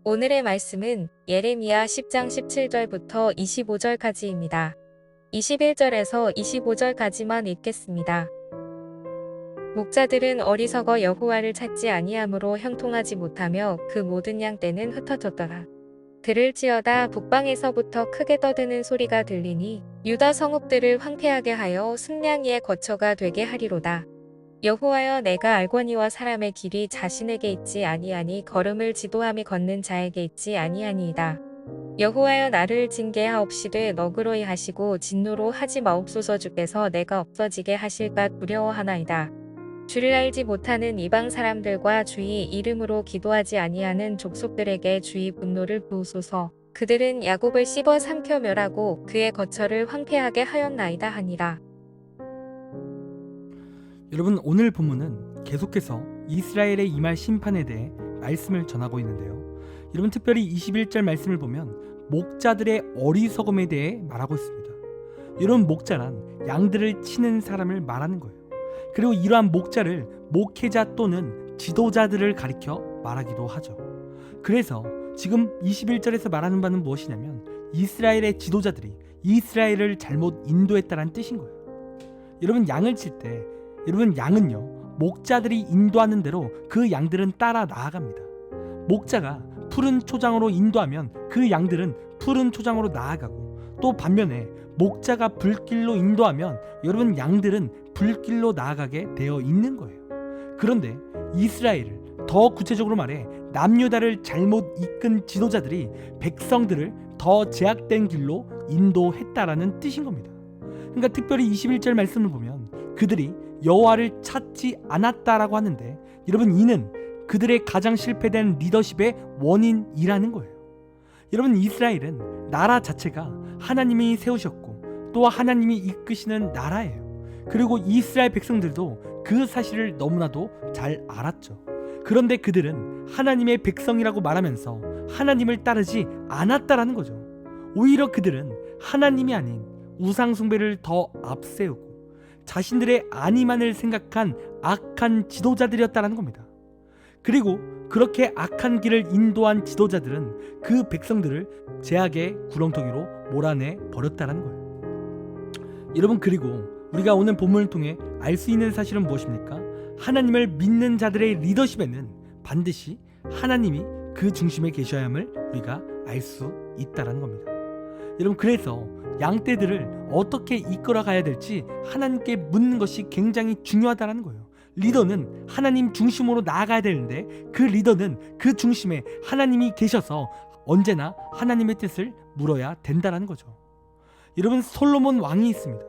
오늘의 말씀은 예레미야 10장 17절부터 25절까지입니다. 21절에서 25절까지만 읽겠습니다. 목자들은 어리석어 여호와를 찾지 아니함으로 형통하지 못하며 그 모든 양 떼는 흩어졌더라. 들을지어다 북방에서부터 크게 떠드는 소리가 들리니 유다 성읍들을 황폐하게 하여 승냥이의 거처가 되게 하리로다. 여호와여, 내가 알거니와 사람의 길이 자신에게 있지 아니하니 걸음을 지도함이 걷는 자에게 있지 아니하니이다. 여호와여, 나를 징계하옵시되 너그러이 하시고 진노로 하지 마옵소서. 주께서 내가 없어지게 하실까 두려워하나이다. 주를 알지 못하는 이방 사람들과 주의 이름으로 기도하지 아니하는 족속들에게 주의 분노를 부으소서. 그들은 야곱을 씹어 삼켜 멸하고 그의 거처를 황폐하게 하였나이다 하니라. 여러분, 오늘 본문은 계속해서 이스라엘의 임할 심판에 대해 말씀을 전하고 있는데요. 여러분, 특별히 21절 말씀을 보면 목자들의 어리석음에 대해 말하고 있습니다. 여러분, 목자란 양들을 치는 사람을 말하는 거예요. 그리고 이러한 목자를 목회자 또는 지도자들을 가리켜 말하기도 하죠. 그래서 지금 21절에서 말하는 바는 무엇이냐면 이스라엘의 지도자들이 이스라엘을 잘못 인도했다는 뜻인 거예요. 여러분, 양을 칠 때 여러분, 양은요, 목자들이 인도하는 대로 그 양들은 따라 나아갑니다. 목자가 푸른 초장으로 인도하면 그 양들은 푸른 초장으로 나아가고, 또 반면에 목자가 불길로 인도하면 여러분, 양들은 불길로 나아가게 되어 있는 거예요. 그런데 이스라엘을, 더 구체적으로 말해 남유다를 잘못 이끈 지도자들이 백성들을 더 제약된 길로 인도했다라는 뜻인 겁니다. 그러니까 특별히 21절 말씀을 보면 그들이 여호와를 찾지 않았다라고 하는데, 여러분, 이는 그들의 가장 실패된 리더십의 원인이라는 거예요. 여러분, 이스라엘은 나라 자체가 하나님이 세우셨고 또 하나님이 이끄시는 나라예요. 그리고 이스라엘 백성들도 그 사실을 너무나도 잘 알았죠. 그런데 그들은 하나님의 백성이라고 말하면서 하나님을 따르지 않았다라는 거죠. 오히려 그들은 하나님이 아닌 우상 숭배를 더 앞세우고 자신들의 안위만을 생각한 악한 지도자들이었다라는 겁니다. 그리고 그렇게 악한 길을 인도한 지도자들은 그 백성들을 죄악의 구렁텅이로 몰아내 버렸다는 거예요. 여러분, 그리고 우리가 오늘 본문을 통해 알 수 있는 사실은 무엇입니까? 하나님을 믿는 자들의 리더십에는 반드시 하나님이 그 중심에 계셔야함을 우리가 알 수 있다는 겁니다. 여러분, 그래서 양떼들을 어떻게 이끌어 가야 될지 하나님께 묻는 것이 굉장히 중요하다는 거예요. 리더는 하나님 중심으로 나아가야 되는데 그 리더는 그 중심에 하나님이 계셔서 언제나 하나님의 뜻을 물어야 된다는 거죠. 여러분, 솔로몬 왕이 있습니다.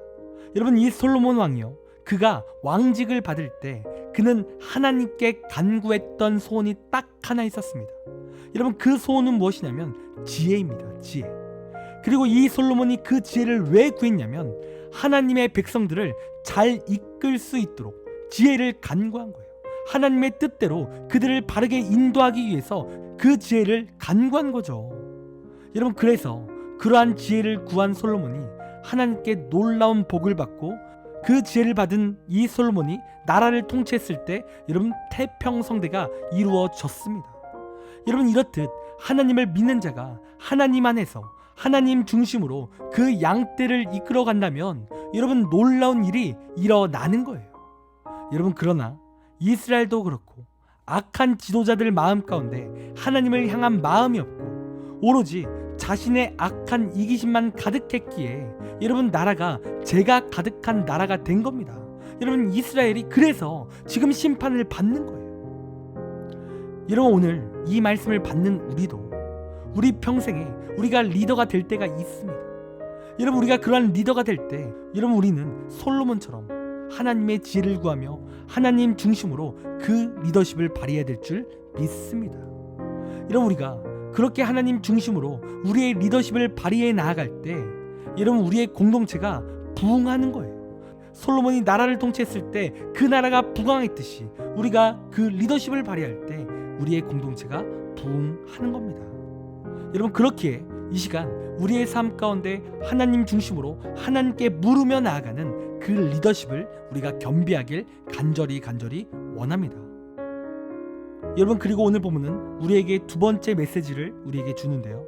여러분, 이 솔로몬 왕이요, 그가 왕직을 받을 때 그는 하나님께 간구했던 소원이 딱 하나 있었습니다. 여러분, 그 소원은 무엇이냐면 지혜입니다. 지혜. 그리고 이 솔로몬이 그 지혜를 왜 구했냐면 하나님의 백성들을 잘 이끌 수 있도록 지혜를 간구한 거예요. 하나님의 뜻대로 그들을 바르게 인도하기 위해서 그 지혜를 간구한 거죠. 여러분, 그래서 그러한 지혜를 구한 솔로몬이 하나님께 놀라운 복을 받고, 그 지혜를 받은 이 솔로몬이 나라를 통치했을 때 여러분, 태평성대가 이루어졌습니다. 여러분, 이렇듯 하나님을 믿는 자가 하나님 안에서 하나님 중심으로 그 양떼를 이끌어 간다면 여러분, 놀라운 일이 일어나는 거예요. 여러분, 그러나 이스라엘도 그렇고 악한 지도자들 마음 가운데 하나님을 향한 마음이 없고 오로지 자신의 악한 이기심만 가득했기에 여러분, 나라가 죄가 가득한 나라가 된 겁니다. 여러분, 이스라엘이 그래서 지금 심판을 받는 거예요. 여러분, 오늘 이 말씀을 받는 우리도 우리 평생에 우리가 리더가 될 때가 있습니다. 여러분, 우리가 그러한 리더가 될 때 여러분, 우리는 솔로몬처럼 하나님의 지혜를 구하며 하나님 중심으로 그 리더십을 발휘해야 될 줄 믿습니다. 여러분, 우리가 그렇게 하나님 중심으로 우리의 리더십을 발휘해 나아갈 때 여러분, 우리의 공동체가 부흥하는 거예요. 솔로몬이 나라를 통치했을 때 그 나라가 부강했듯이 우리가 그 리더십을 발휘할 때 우리의 공동체가 부흥하는 겁니다. 여러분, 그렇기에 이 시간 우리의 삶 가운데 하나님 중심으로 하나님께 물으며 나아가는 그 리더십을 우리가 겸비하길 간절히 원합니다. 여러분, 그리고 오늘 본문은 우리에게 두 번째 메시지를 우리에게 주는데요.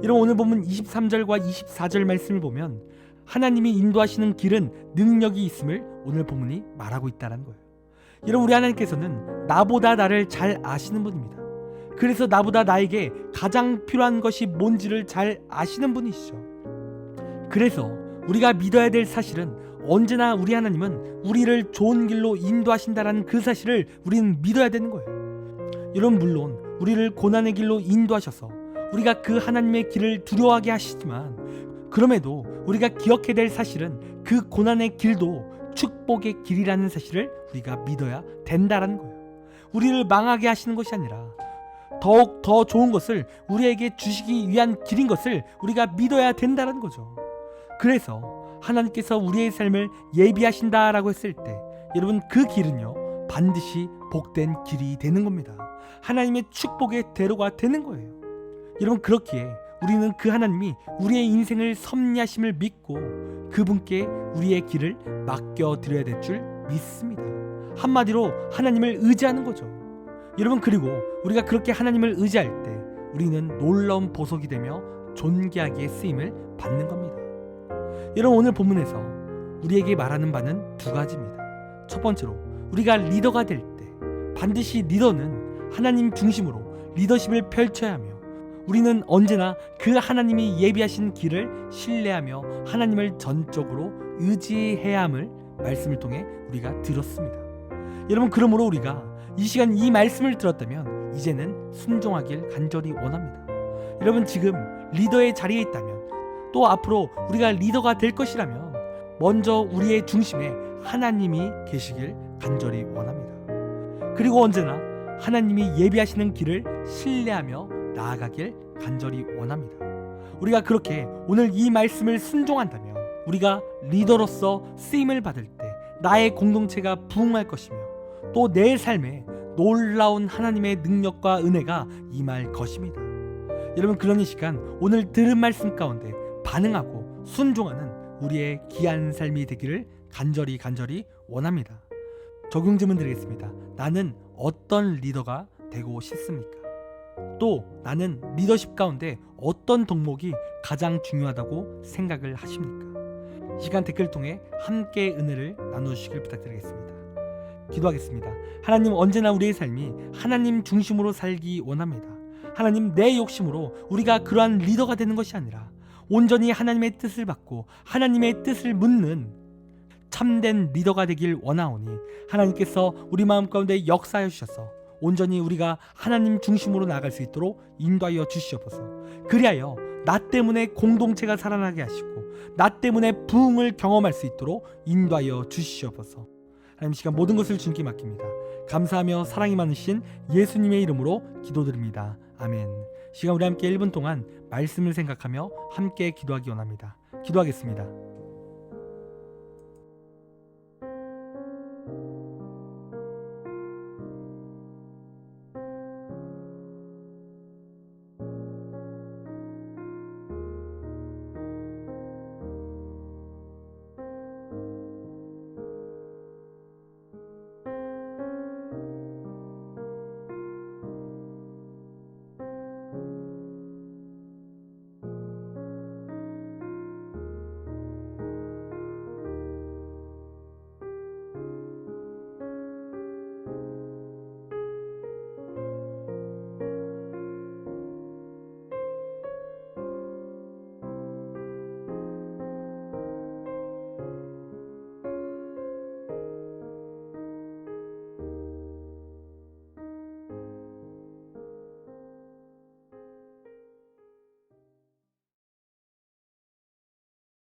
여러분, 오늘 본문 23절과 24절 말씀을 보면 하나님이 인도하시는 길은 능력이 있음을 오늘 본문이 말하고 있다는 거예요. 여러분, 우리 하나님께서는 나보다 나를 잘 아시는 분입니다. 그래서 나보다 나에게 가장 필요한 것이 뭔지를 잘 아시는 분이시죠. 그래서 우리가 믿어야 될 사실은 언제나 우리 하나님은 우리를 좋은 길로 인도하신다라는 그 사실을 우리는 믿어야 되는 거예요. 여러분, 물론 우리를 고난의 길로 인도하셔서 우리가 그 하나님의 길을 두려워하게 하시지만, 그럼에도 우리가 기억해야 될 사실은 그 고난의 길도 축복의 길이라는 사실을 우리가 믿어야 된다라는 거예요. 우리를 망하게 하시는 것이 아니라 더욱 더 좋은 것을 우리에게 주시기 위한 길인 것을 우리가 믿어야 된다는 거죠. 그래서 하나님께서 우리의 삶을 예비하신다라고 했을 때, 여러분, 그 길은요 반드시 복된 길이 되는 겁니다. 하나님의 축복의 대로가 되는 거예요. 여러분, 그렇기에 우리는 그 하나님이 우리의 인생을 섭리하심을 믿고 그분께 우리의 길을 맡겨드려야 될 줄 믿습니다. 한마디로 하나님을 의지하는 거죠. 여러분, 그리고 우리가 그렇게 하나님을 의지할 때 우리는 놀라운 보석이 되며 존귀하게 쓰임을 받는 겁니다. 여러분, 오늘 본문에서 우리에게 말하는 바는 두 가지입니다. 첫 번째로, 우리가 리더가 될 때 반드시 리더는 하나님 중심으로 리더십을 펼쳐야 하며, 우리는 언제나 그 하나님이 예비하신 길을 신뢰하며 하나님을 전적으로 의지해야 함을 말씀을 통해 우리가 들었습니다. 여러분, 그러므로 우리가 이 시간 이 말씀을 들었다면 이제는 순종하길 간절히 원합니다. 여러분, 지금 리더의 자리에 있다면, 또 앞으로 우리가 리더가 될 것이라면 먼저 우리의 중심에 하나님이 계시길 간절히 원합니다. 그리고 언제나 하나님이 예비하시는 길을 신뢰하며 나아가길 간절히 원합니다. 우리가 그렇게 오늘 이 말씀을 순종한다면 우리가 리더로서 쓰임을 받을 때 나의 공동체가 부흥할 것이며, 또 내 삶에 놀라운 하나님의 능력과 은혜가 임할 것입니다. 여러분, 그런 이 시간 오늘 들은 말씀 가운데 반응하고 순종하는 우리의 귀한 삶이 되기를 간절히 원합니다. 적용 질문 드리겠습니다. 나는 어떤 리더가 되고 싶습니까? 또 나는 리더십 가운데 어떤 덕목이 가장 중요하다고 생각을 하십니까? 이 시간 댓글 통해 함께 은혜를 나눠주시길 부탁드리겠습니다. 기도하겠습니다. 하나님, 언제나 우리의 삶이 하나님 중심으로 살기 원합니다. 하나님, 내 욕심으로 우리가 그러한 리더가 되는 것이 아니라 온전히 하나님의 뜻을 받고 하나님의 뜻을 묻는 참된 리더가 되길 원하오니, 하나님께서 우리 마음 가운데 역사하여 주셔서 온전히 우리가 하나님 중심으로 나아갈 수 있도록 인도하여 주시옵소서. 그리하여 나 때문에 공동체가 살아나게 하시고 나 때문에 부흥을 경험할 수 있도록 인도하여 주시옵소서. 하나님, 시간 모든 것을 주님께 맡깁니다. 감사하며 사랑이 많으신 예수님의 이름으로 기도드립니다. 아멘. 시간 우리 함께 1분 동안 말씀을 생각하며 함께 기도하기 원합니다. 기도하겠습니다.